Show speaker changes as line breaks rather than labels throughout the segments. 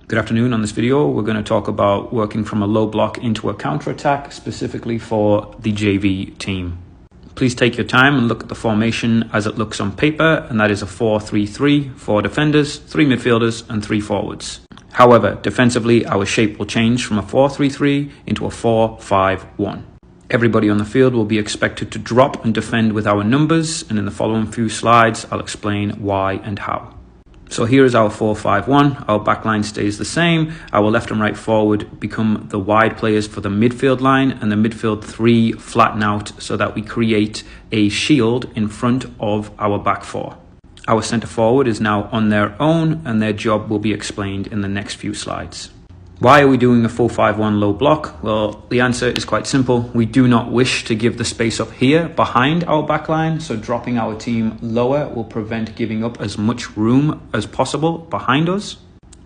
Good afternoon. On this video, we're going to talk about working from a low block into a counter-attack, specifically for the JV team. Please take your time and look at the formation as it looks on paper, and that is a 4-3-3, 4 defenders, 3 midfielders, and 3 forwards. However, defensively, our shape will change from a 4-3-3 into a 4-5-1. Everybody on the field will be expected to drop and defend with our numbers, and in the following few slides, I'll explain why and how. So here is our 4-5-1. Our backline stays the same. Our left and right forward become the wide players for the midfield line, and the midfield 3 flatten out so that we create a shield in front of our back 4. Our centre forward is now on their own, and their job will be explained in the next few slides. Why are we doing a 4-5-1 low block? Well, the answer is quite simple. We do not wish to give the space up here behind our backline, so dropping our team lower will prevent giving up as much room as possible behind us.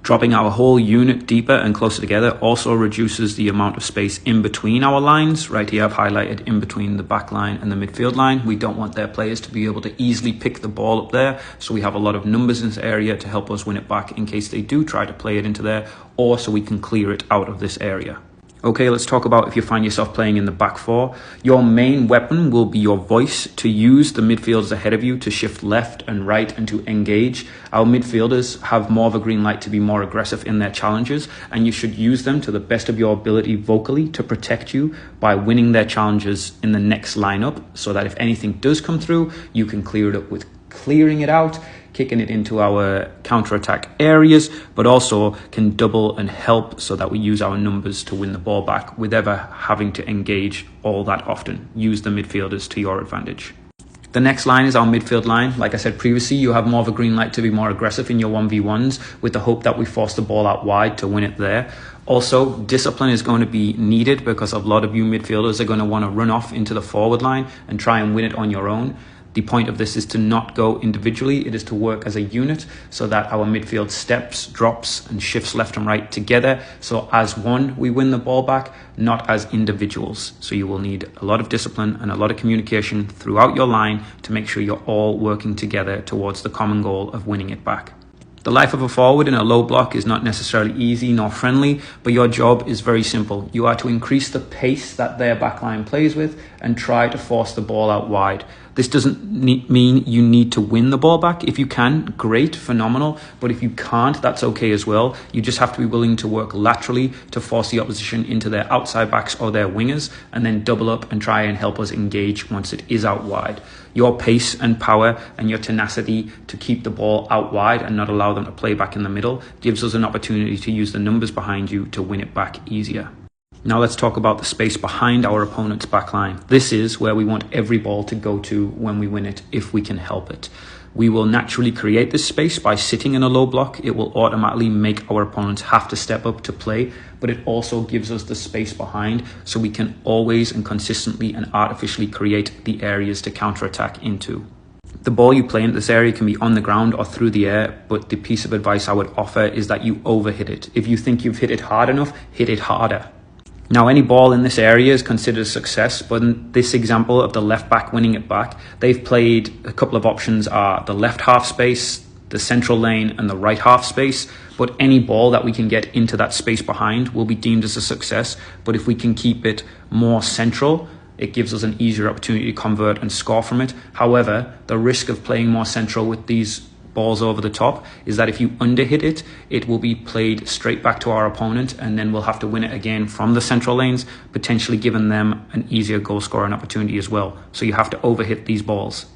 Dropping our whole unit deeper and closer together also reduces the amount of space in between our lines. Right here I've highlighted in between the back line and the midfield line. We don't want their players to be able to easily pick the ball up there, so we have a lot of numbers in this area to help us win it back in case they do try to play it into there, or so we can clear it out of this area. Okay, let's talk about if you find yourself playing in the back 4. Your main weapon will be your voice, to use the midfielders ahead of you to shift left and right and to engage. Our midfielders have more of a green light to be more aggressive in their challenges, and you should use them to the best of your ability vocally to protect you by winning their challenges in the next lineup, so that if anything does come through, you can clear it up with clearing it out, kicking it into our counter-attack areas, but also can double and help so that we use our numbers to win the ball back with ever having to engage all that often. Use the midfielders to your advantage. The next line is our midfield line. Like I said previously, you have more of a green light to be more aggressive in your 1v1s with the hope that we force the ball out wide to win it there. Also, discipline is going to be needed because a lot of you midfielders are going to want to run off into the forward line and try and win it on your own. The point of this is to not go individually. It is to work as a unit so that our midfield steps, drops, and shifts left and right together. So as one, we win the ball back, not as individuals. So you will need a lot of discipline and a lot of communication throughout your line to make sure you're all working together towards the common goal of winning it back. The life of a forward in a low block is not necessarily easy nor friendly, but your job is very simple. You are to increase the pace that their backline plays with and try to force the ball out wide. This doesn't mean you need to win the ball back. If you can, great, phenomenal. But if you can't, that's okay as well. You just have to be willing to work laterally to force the opposition into their outside backs or their wingers, and then double up and try and help us engage once it is out wide. Your pace and power and your tenacity to keep the ball out wide and not allow them to play back in the middle gives us an opportunity to use the numbers behind you to win it back easier. Now let's talk about the space behind our opponent's backline. This is where we want every ball to go to when we win it, if we can help it. We will naturally create this space by sitting in a low block. It will automatically make our opponents have to step up to play, but it also gives us the space behind so we can always and consistently and artificially create the areas to counterattack into. The ball you play in this area can be on the ground or through the air, but the piece of advice I would offer is that you overhit it. If you think you've hit it hard enough, hit it harder. Now, any ball in this area is considered a success, but in this example of the left back winning it back, they've played a couple of options are the left half space, the central lane, and the right half space. But any ball that we can get into that space behind will be deemed as a success. But if we can keep it more central, it gives us an easier opportunity to convert and score from it. However, the risk of playing more central with these balls over the top is that if you underhit it, it will be played straight back to our opponent, and then we'll have to win it again from the central lanes, potentially giving them an easier goal scoring opportunity as well. So you have to overhit these balls.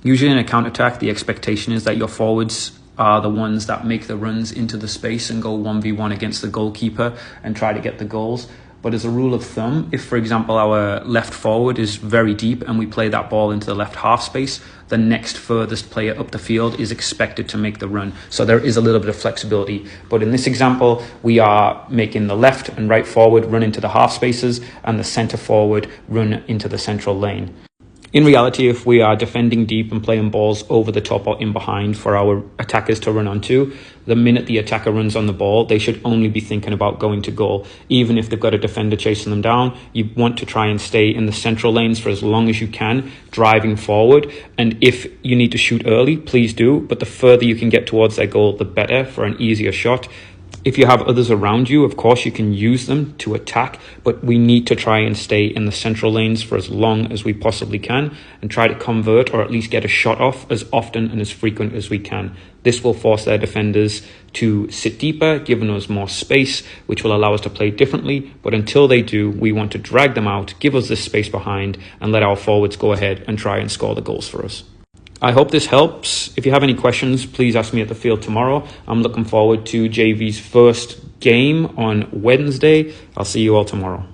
Usually in a counter-attack, the expectation is that your forwards are the ones that make the runs into the space and go 1v1 against the goalkeeper and try to get the goals. But as a rule of thumb, if, for example, our left forward is very deep and we play that ball into the left half space, the next furthest player up the field is expected to make the run. So there is a little bit of flexibility. But in this example, we are making the left and right forward run into the half spaces and the centre forward run into the central lane. In reality, if we are defending deep and playing balls over the top or in behind for our attackers to run onto, the minute the attacker runs on the ball, they should only be thinking about going to goal. Even if they've got a defender chasing them down, you want to try and stay in the central lanes for as long as you can, driving forward. And if you need to shoot early, please do. But the further you can get towards their goal, the better for an easier shot. If you have others around you, of course, you can use them to attack, but we need to try and stay in the central lanes for as long as we possibly can and try to convert or at least get a shot off as often and as frequent as we can. This will force their defenders to sit deeper, giving us more space, which will allow us to play differently. But until they do, we want to drag them out, give us this space behind, and let our forwards go ahead and try and score the goals for us. I hope this helps. If you have any questions, please ask me at the field tomorrow. I'm looking forward to JV's first game on Wednesday. I'll see you all tomorrow.